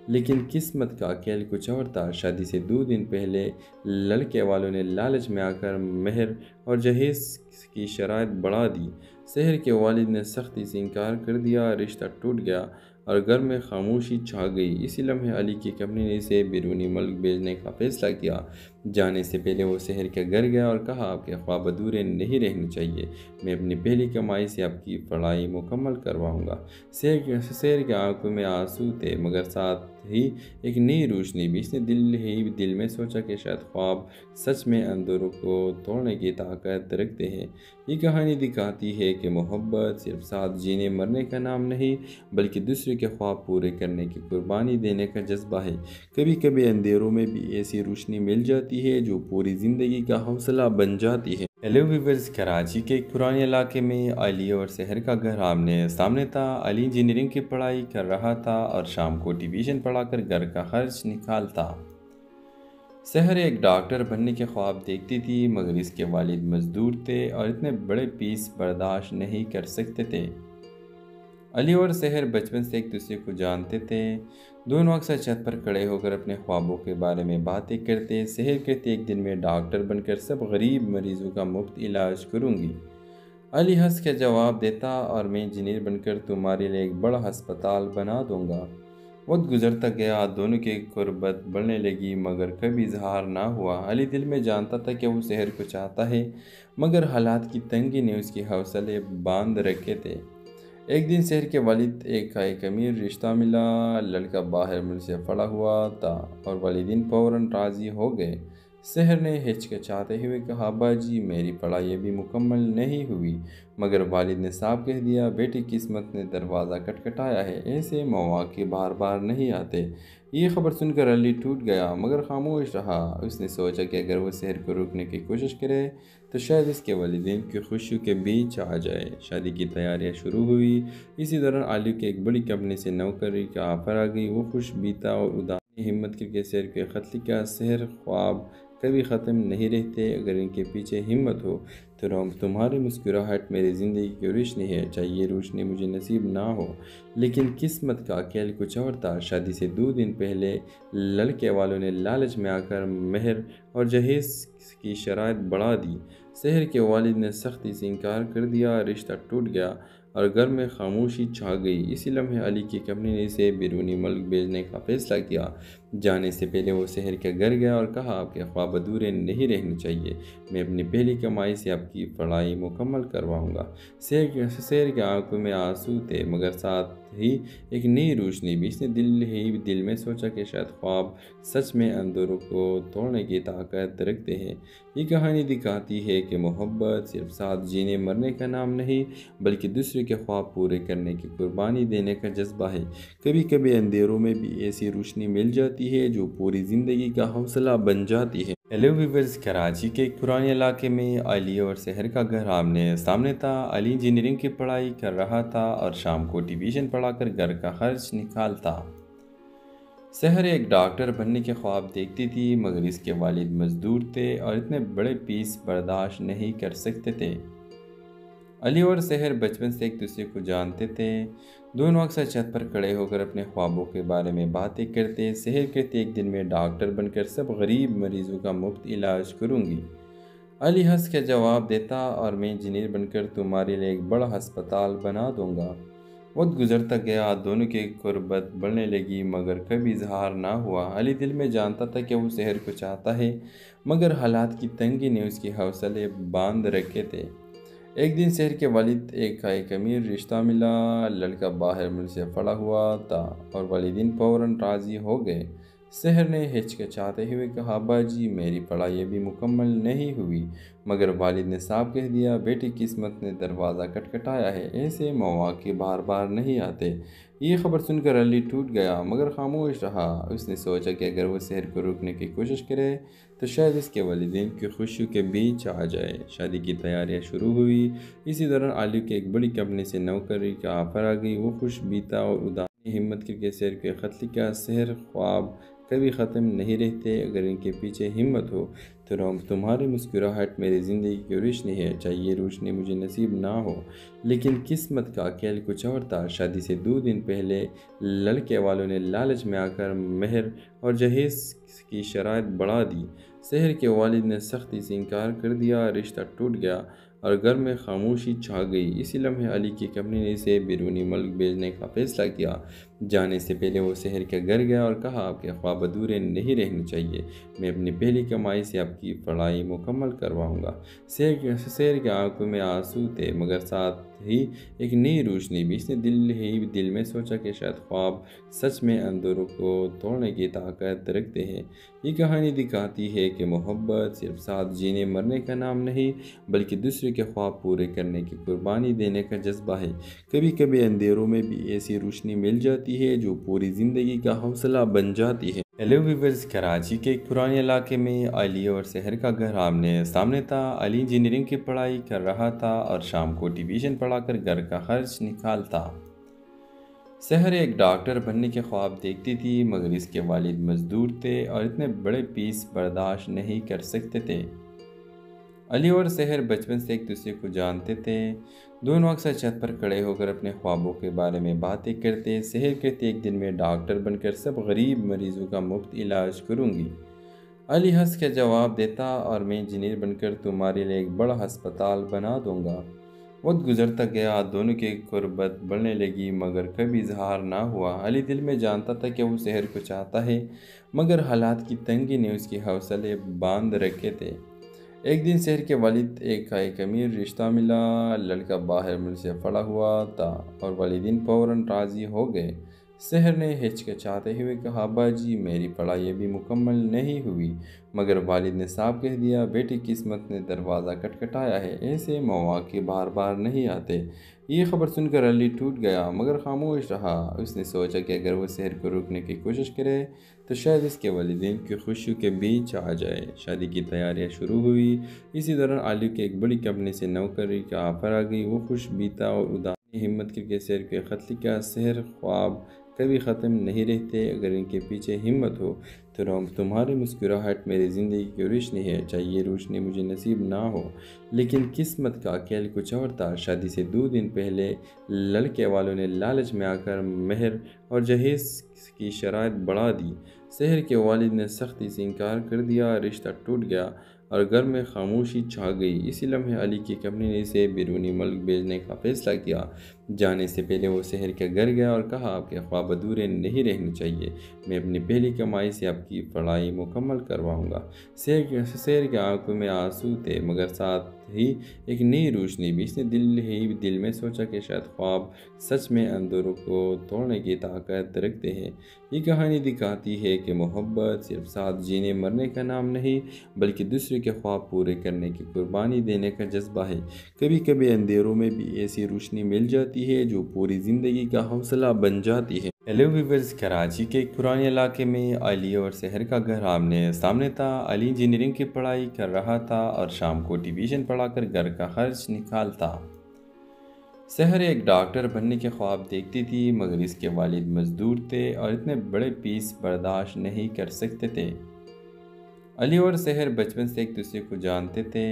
لیکن قسمت کا کھیل کچھ اور تھا۔ شادی سے 2 دن پہلے لڑکے والوں نے لالچ میں آ کر مہر اور جہیز کی شرائط بڑھا دی۔ شہر کے والد نے سختی سے انکار کر دیا، رشتہ ٹوٹ گیا اور گھر میں خاموشی چھا گئی۔ اسی لمحے علی کی کمپنی نے اسے بیرونی ملک بھیجنے کا فیصلہ کیا۔ جانے سے پہلے وہ شہر کے گھر گیا اور کہا آپ کے خواب ادھورے نہیں رہنے چاہیے، میں اپنی پہلی کمائی سے آپ کی پڑھائی مکمل کرواؤں گا۔ شہر کے آنکھوں میں آنسو تھے مگر ساتھ ہی ایک نئی روشنی بھی۔ اس نے دل میں سوچا کہ شاید خواب سچ میں اندھیروں کو توڑنے کی طاقت رکھتے ہیں۔ یہ کہانی دکھاتی ہے کہ محبت صرف ساتھ جینے مرنے کا نام نہیں بلکہ دوسرے کے خواب پورے کرنے کی قربانی دینے کا جذبہ ہے۔ کبھی کبھی اندھیروں میں بھی ایسی روشنی مل جاتی ہے جو پوری زندگی کا حوصلہ بن جاتی ہے۔ ہیلو ویورز، کراچی کے ایک پرانے علاقے میں علی اور شہر کا گھر آمنے سامنے تھا۔ علی انجینئرنگ کی پڑھائی کر رہا تھا اور شام کو ٹیویشن پڑھا کر گھر کا خرچ نکالتا۔ شہر ایک ڈاکٹر بننے کے خواب دیکھتی تھی مگر اس کے والد مزدور تھے اور اتنے بڑے فیس برداشت نہیں کر سکتے تھے۔ علی اور شہر بچپن سے ایک دوسرے کو جانتے تھے۔ دونوں اکثر چھت پر کھڑے ہو کر اپنے خوابوں کے بارے میں باتیں کرتے۔ شہر کہتے ایک دن میں ڈاکٹر بن کر سب غریب مریضوں کا مفت علاج کروں گی۔ علی ہنس کے جواب دیتا اور میں انجینئر بن کر تمہارے لیے ایک بڑا ہسپتال بنا دوں گا۔ وقت گزرتا گیا، دونوں کی قربت بڑھنے لگی مگر کبھی اظہار نہ ہوا۔ علی دل میں جانتا تھا کہ وہ شہر کو چاہتا ہے مگر حالات کی تنگی نے اس کے حوصلے باندھ رکھے تھے۔ ایک دن شہر کے والد ایک امیر رشتہ ملا۔ لڑکا باہر ملک سے پڑا ہوا تھا اور والدین فوراً راضی ہو گئے۔ شہر نے ہچکچاتے ہوئے کہا ابا جی میری پڑھائی ابھی مکمل نہیں ہوئی، مگر والد نے صاف کہہ دیا بیٹی قسمت نے دروازہ کھٹکھٹایا ہے، ایسے مواقع بار بار نہیں آتے۔ یہ خبر سن کر علی ٹوٹ گیا مگر خاموش رہا۔ اس نے سوچا کہ اگر وہ شہر کو روکنے کی کوشش کرے تو شاید اس کے والدین کی خوشیوں کے بیچ آ جائے۔ شادی کی تیاریاں شروع ہوئی۔ اسی دوران علی کے ایک بڑی کمپنی سے نوکری کا آفر آ گئی۔ وہ خوش بیتا اور اداس ہمت کر کے شہر کے خط لکھا، شہر خواب کبھی ختم نہیں رہتے، اگر ان کے پیچھے ہمت ہو تو تمہاری مسکراہٹ میری زندگی کی روشنی ہے، چاہے یہ روشنی مجھے نصیب نہ ہو لیکن قسمت کا کھیل کچھ اور تھا۔ شادی سے 2 دن پہلے لڑکے والوں نے لالچ میں آ کر مہر اور جہیز کی شرائط بڑھا دی۔ شہر کے والد نے سختی سے انکار کر دیا، رشتہ ٹوٹ گیا اور گھر میں خاموشی چھا گئی۔ اسی لمحے علی کی کمپنی نے اسے بیرونی ملک بھیجنے کا فیصلہ کیا۔ جانے سے پہلے وہ شہر کے گھر گیا اور کہا آپ کے خواب ادھورے نہیں رہنے چاہیے، میں اپنی پہلی کمائی سے آپ کی پڑھائی مکمل کرواؤں گا۔ شہر کے آنکھوں میں آنسو تھے مگر ساتھ ہی ایک نئی روشنی بھی۔ اس نے دل میں سوچا کہ شاید خواب سچ میں اندھیروں کو توڑنے کی طاقت رکھتے ہیں۔ یہ کہانی دکھاتی ہے کہ محبت صرف ساتھ جینے مرنے کا نام نہیں بلکہ دوسرے کے خواب پورے کرنے کی قربانی دینے کا جذبہ ہے۔ کبھی کبھی اندھیروں میں بھی ایسی روشنی مل جاتی ہے جو پوری زندگی کا حوصلہ بن جاتی ہے۔ ہیلو ویورز، کراچی کے ایک پرانے علاقے میں علی اور شہر کا گھر آمنے سامنے تھا۔ علی انجینئرنگ کی پڑھائی کر رہا تھا اور شام کو ٹیویشن پڑھا کر گھر کا خرچ نکالتا۔ شہر ایک ڈاکٹر بننے کے خواب دیکھتی تھی مگر اس کے والد مزدور تھے اور اتنے بڑے فیس برداشت نہیں کر سکتے تھے۔ علی اور شہر بچپن سے ایک دوسرے کو جانتے تھے۔ دونوں اکثر چھت پر کھڑے ہو کر اپنے خوابوں کے بارے میں باتیں کرتے۔ شہر کہتے ایک دن میں ڈاکٹر بن کر سب غریب مریضوں کا مفت علاج کروں گی۔ علی ہنس کے جواب دیتا اور میں انجینئر بن کر تمہارے لیے ایک بڑا ہسپتال بنا دوں گا۔ وقت گزرتا گیا، دونوں کی قربت بڑھنے لگی مگر کبھی اظہار نہ ہوا۔ علی دل میں جانتا تھا کہ وہ شہر کو چاہتا ہے مگر حالات کی تنگی نے اس کے حوصلے باندھ رکھے تھے۔ ایک دن شہر کے والد ایک امیر رشتہ ملا۔ لڑکا باہر ملک سے پڑا ہوا تھا اور والدین فوراً راضی ہو گئے۔ شہر نے ہچکچاتے ہوئے کہا ابا جی میری پڑھائی ابھی مکمل نہیں ہوئی، مگر والد نے صاف کہہ دیا بیٹی قسمت نے دروازہ کھٹکھٹایا ہے، ایسے مواقع بار بار نہیں آتے۔ یہ خبر سن کر علی ٹوٹ گیا مگر خاموش رہا۔ اس نے سوچا کہ اگر وہ شہر کو روکنے کی کوشش کرے تو شاید اس کے والدین کی خوشیوں کے بیچ آ جائے۔ شادی کی تیاریاں شروع ہوئی۔ اسی دوران علی کے ایک بڑی کمپنی سے نوکری کا آفر آ گئی۔ وہ خوش بیتا اور اداس ہمت کر کے شہر کے خط لکھا، شہر خواب کبھی ختم نہیں رہتے، اگر ان کے پیچھے ہمت ہو تو تمہاری مسکراہٹ میری زندگی کی روشنی ہے، چاہے یہ روشنی مجھے نصیب نہ ہو لیکن قسمت کا کھیل کچھ اور تھا۔ شادی سے 2 دن پہلے لڑکے والوں نے لالچ میں آ کر مہر اور جہیز کی شرائط بڑھا دی۔ شہر کے والد نے سختی سے انکار کر دیا، رشتہ ٹوٹ گیا اور گھر میں خاموشی چھا گئی۔ اسی لمحے علی کی کمپنی نے اسے بیرونی ملک بھیجنے کا فیصلہ کیا۔ جانے سے پہلے وہ شہر کے گھر گیا اور کہا آپ کے خواب ادھورے نہیں رہنے چاہیے، میں اپنی پہلی کمائی سے آپ کی پڑھائی مکمل کرواؤں گا۔ شہر کے آنکھوں میں آنسو تھے مگر ساتھ ہی ایک نئی روشنی بھی۔ اس نے دل میں سوچا کہ شاید خواب سچ میں اندھیروں کو توڑنے کی طاقت رکھتے ہیں۔ یہ کہانی دکھاتی ہے کہ محبت صرف ساتھ جینے مرنے کا نام نہیں بلکہ دوسرے کے خواب پورے کرنے کی قربانی دینے کا جذبہ ہے۔ کبھی کبھی اندھیروں میں بھی ایسی روشنی مل جاتی ہے جو پوری زندگی کا حوصلہ بن جاتی ہے۔ ہیلو ویورز، کراچی کے ایک پرانے علاقے میں علی اور شہر کا گھر آمنے سامنے تھا۔ علی انجینئرنگ کی پڑھائی کر رہا تھا اور شام کو ٹیوشن پڑھا کر گھر کا خرچ نکالتا۔ شہر ایک ڈاکٹر بننے کے خواب دیکھتی تھی مگر اس کے والد مزدور تھے اور اتنے بڑے فیس برداشت نہیں کر سکتے تھے۔ علی اور شہر بچپن سے ایک دوسرے کو جانتے تھے۔ دونوں اکثر چھت پر کھڑے ہو کر اپنے خوابوں کے بارے میں باتیں کرتے۔ شہر کہتے ایک دن میں ڈاکٹر بن کر سب غریب مریضوں کا مفت علاج کروں گی۔ علی ہنس کے جواب دیتا اور میں انجینئر بن کر تمہارے لیے ایک بڑا ہسپتال بنا دوں گا۔ وقت گزرتا گیا، دونوں کی قربت بڑھنے لگی مگر کبھی اظہار نہ ہوا۔ علی دل میں جانتا تھا کہ وہ شہر کو چاہتا ہے مگر حالات کی تنگی نے اس کے حوصلے باندھ رکھے تھے۔ ایک دن شہر کے والد ایک امیر رشتہ ملا۔ لڑکا باہر ملک سے پڑا ہوا تھا اور والدین فوراً راضی ہو گئے۔ شہر نے ہچکچاتے ہوئے کہا باجی میری پڑھائی ابھی مکمل نہیں ہوئی، مگر والد نے صاف کہہ دیا بیٹی قسمت نے دروازہ کھٹکھٹایا ہے، ایسے مواقع بار بار نہیں آتے۔ یہ خبر سن کر علی ٹوٹ گیا مگر خاموش رہا۔ اس نے سوچا کہ اگر وہ شہر کو روکنے کی کوشش کرے تو شاید اس کے والدین کی خوشیوں کے بیچ آ جائے۔ شادی کی تیاریاں شروع ہوئی۔ اسی دوران علی کی ایک بڑی کمپنی سے نوکری کا آفر آ گئی۔ وہ خوش بیتا اور اداس ہمت کر کے شہر کے خط لکھا، شہر خواب کبھی ختم نہیں رہتے، اگر ان کے پیچھے ہمت ہو تو تمہاری مسکراہٹ میری زندگی کی روشنی ہے، چاہے یہ روشنی مجھے نصیب نہ ہو لیکن قسمت کا کھیل کچھ اور تھا۔ شادی سے 2 دن پہلے لڑکے والوں نے لالچ میں آ کر مہر اور جہیز کی شرائط بڑھا دی۔ شہر کے والد نے سختی سے انکار کر دیا، رشتہ ٹوٹ گیا اور گھر میں خاموشی چھا گئی۔ اسی لمحے علی کی کمپنی نے اسے بیرونی ملک بھیجنے کا فیصلہ کیا۔ جانے سے پہلے وہ شہر کے گھر گیا اور کہا آپ کے خواب ادھورے نہیں رہنے چاہیے، میں اپنی پہلی کمائی سے آپ کی پڑھائی مکمل کرواؤں گا۔ شہر کے آنکھوں میں آنسو تھے مگر ساتھ ہی ایک نئی روشنی بھی۔ اس نے دل میں سوچا کہ شاید خواب سچ میں اندھیروں کو توڑنے کی طاقت رکھتے ہیں۔ یہ کہانی دکھاتی ہے کہ محبت صرف ساتھ جینے مرنے کا نام نہیں بلکہ دوسرے کے خواب پورے کرنے کی قربانی دینے کا جذبہ ہے۔ کبھی کبھی اندھیروں میں بھی ایسی روشنی مل جاتی ہے جو پوری زندگی کا حوصلہ بن جاتی ہے۔ ہیلو ویورز، کراچی کے ایک پرانے علاقے میں علی اور شہر کا گھر آمنے سامنے تھا۔ علی انجینئرنگ کی پڑھائی کر رہا تھا اور شام کو ٹیوشن پڑھا کر گھر کا خرچ نکالتا۔ شہر ایک ڈاکٹر بننے کے خواب دیکھتی تھی مگر اس کے والد مزدور تھے اور اتنے بڑے فیس برداشت نہیں کر سکتے تھے۔ علی اور شہر بچپن سے ایک دوسرے کو جانتے تھے۔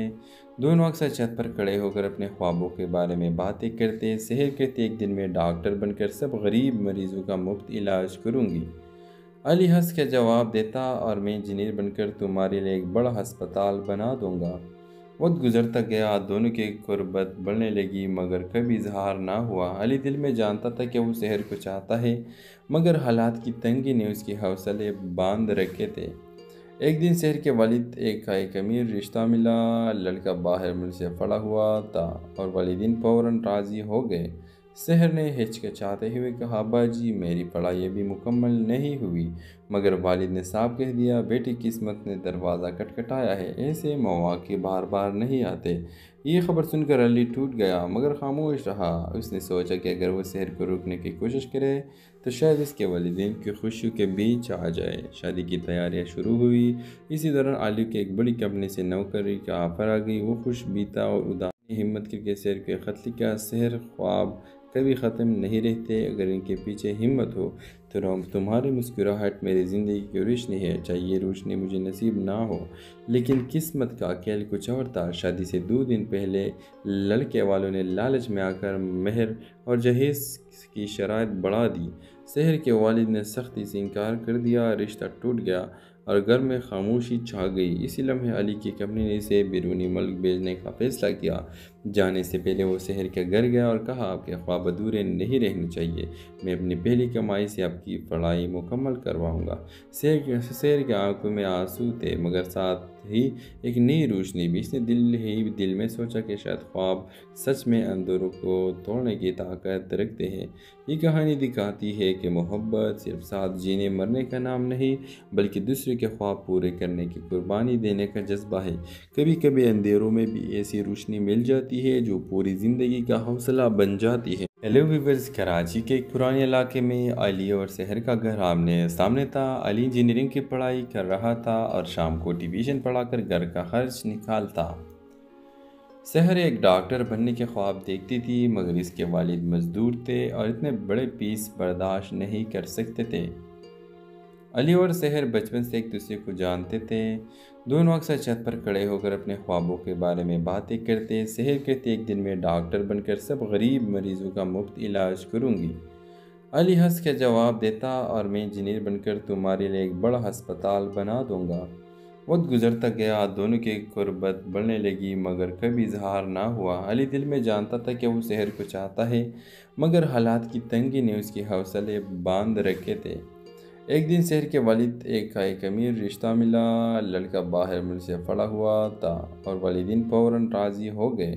دونوں اکثر چھت پر کھڑے ہو کر اپنے خوابوں کے بارے میں باتیں کرتے۔ شہر کہتے ایک دن میں ڈاکٹر بن کر سب غریب مریضوں کا مفت علاج کروں گی۔ علی ہنس کے جواب دیتا اور میں انجینئر بن کر تمہارے لیے ایک بڑا ہسپتال بنا دوں گا۔ وقت گزرتا گیا، دونوں کی قربت بڑھنے لگی مگر کبھی اظہار نہ ہوا۔ علی دل میں جانتا تھا کہ وہ شہر کو چاہتا ہے مگر حالات کی تنگی نے اس کے حوصلے باندھ رکھے تھے۔ ایک دن شہر کے والد ایک امیر رشتہ ملا۔ لڑکا باہر ملک سے پڑا ہوا تھا اور والدین فوراً راضی ہو گئے۔ شہر نے ہچکچاتے ہوئے کہا باجی میری پڑھائی ابھی مکمل نہیں ہوئی، مگر والد نے صاف کہہ دیا بیٹی قسمت نے دروازہ کھٹکھٹایا ہے، ایسے مواقع بار بار نہیں آتے۔ یہ خبر سن کر علی ٹوٹ گیا مگر خاموش رہا۔ اس نے سوچا کہ اگر وہ شہر کو روکنے کی کوشش کرے تو شاید اس کے والدین کی خوشیوں کے بیچ آ جائے۔ شادی کی تیاریاں شروع ہوئی۔ اسی دوران علی کی ایک بڑی کمپنی سے نوکری کا آفر آ گئی۔ وہ خوش بیتا اور اداس ہمت کر کے شہر کے خط لکھا، شہر خواب کبھی ختم نہیں رہتے، اگر ان کے پیچھے ہمت ہو تو تمہاری مسکراہٹ میری زندگی کی روشنی ہے، چاہے یہ روشنی مجھے نصیب نہ ہو لیکن قسمت کا کھیل کچھ اور تھا۔ شادی سے 2 دن پہلے لڑکے والوں نے لالچ میں آ کر مہر اور جہیز کی شرائط بڑھا دی۔ شہر کے والد نے سختی سے انکار کر دیا، رشتہ ٹوٹ گیا اور گھر میں خاموشی چھا گئی۔ اسی لمحے علی کی کمپنی نے اسے بیرونی ملک بھیجنے کا فیصلہ کیا۔ جانے سے پہلے وہ شہر کے گھر گیا اور کہا آپ کے خواب ادھورے نہیں رہنے چاہیے، میں اپنی پہلی کمائی سے آپ کی پڑھائی مکمل کرواؤں گا۔ شہر کے آنکھوں میں آنسو تھے مگر ساتھ ہی ایک نئی روشنی بھی۔ اس نے دل میں سوچا کہ شاید خواب سچ میں اندھیروں کو توڑنے کی طاقت رکھتے ہیں۔ یہ کہانی دکھاتی ہے کہ محبت صرف ساتھ جینے مرنے کا نام نہیں بلکہ دوسرے کے خواب پورے کرنے کی قربانی دینے کا جذبہ ہے۔ کبھی کبھی اندھیروں میں بھی ایسی روشنی مل جاتی ہے جو پوری زندگی کا حوصلہ بن جاتی ہے۔ ہیلو ویورز، کراچی کے ایک پرانے علاقے میں علی اور شہر کا گھر آمنے سامنے تھا۔ علی انجینئرنگ کی پڑھائی کر رہا تھا اور شام کو ٹیویشن پڑھا کر گھر کا خرچ نکالتا۔ شہر ایک ڈاکٹر بننے کے خواب دیکھتی تھی مگر اس کے والد مزدور تھے اور اتنے بڑے فیس برداشت نہیں کر سکتے تھے۔ علی اور شہر بچپن سے ایک دوسرے کو جانتے تھے۔ دونوں اکثر چھت پر کھڑے ہو کر اپنے خوابوں کے بارے میں باتیں کرتے۔ شہر کہتے ایک دن میں ڈاکٹر بن کر سب غریب مریضوں کا مفت علاج کروں گی۔ علی ہنس کے جواب دیتا اور میں انجینئر بن کر تمہارے لیے ایک بڑا ہسپتال بنا دوں گا۔ وقت گزرتا گیا، دونوں کی قربت بڑھنے لگی مگر کبھی اظہار نہ ہوا۔ علی دل میں جانتا تھا کہ وہ شہر کو چاہتا ہے مگر حالات کی تنگی نے اس کے حوصلے باندھ رکھے تھے۔ ایک دن شہر کے والد ایک امیر رشتہ ملا۔ لڑکا باہر ملک سے پڑا ہوا تھا اور والدین فوراً راضی ہو گئے۔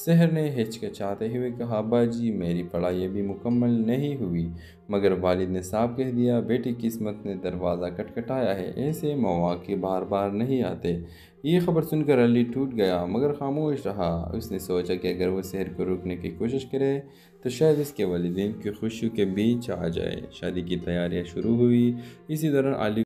شہر نے ہچکچاتے ہوئے کہا ابا جی میری پڑھائی ابھی مکمل نہیں ہوئی، مگر والد نے صاف کہہ دیا بیٹی قسمت نے دروازہ کھٹکھٹایا ہے، ایسے مواقع بار بار نہیں آتے۔ یہ خبر سن کر علی ٹوٹ گیا مگر خاموش رہا۔ اس نے سوچا کہ اگر وہ شہر کو روکنے کی کوشش کرے تو شاید اس کے والدین کی خوشیوں کے بیچ آ جائے۔ شادی کی تیاریاں شروع ہوئی۔ اسی دوران علی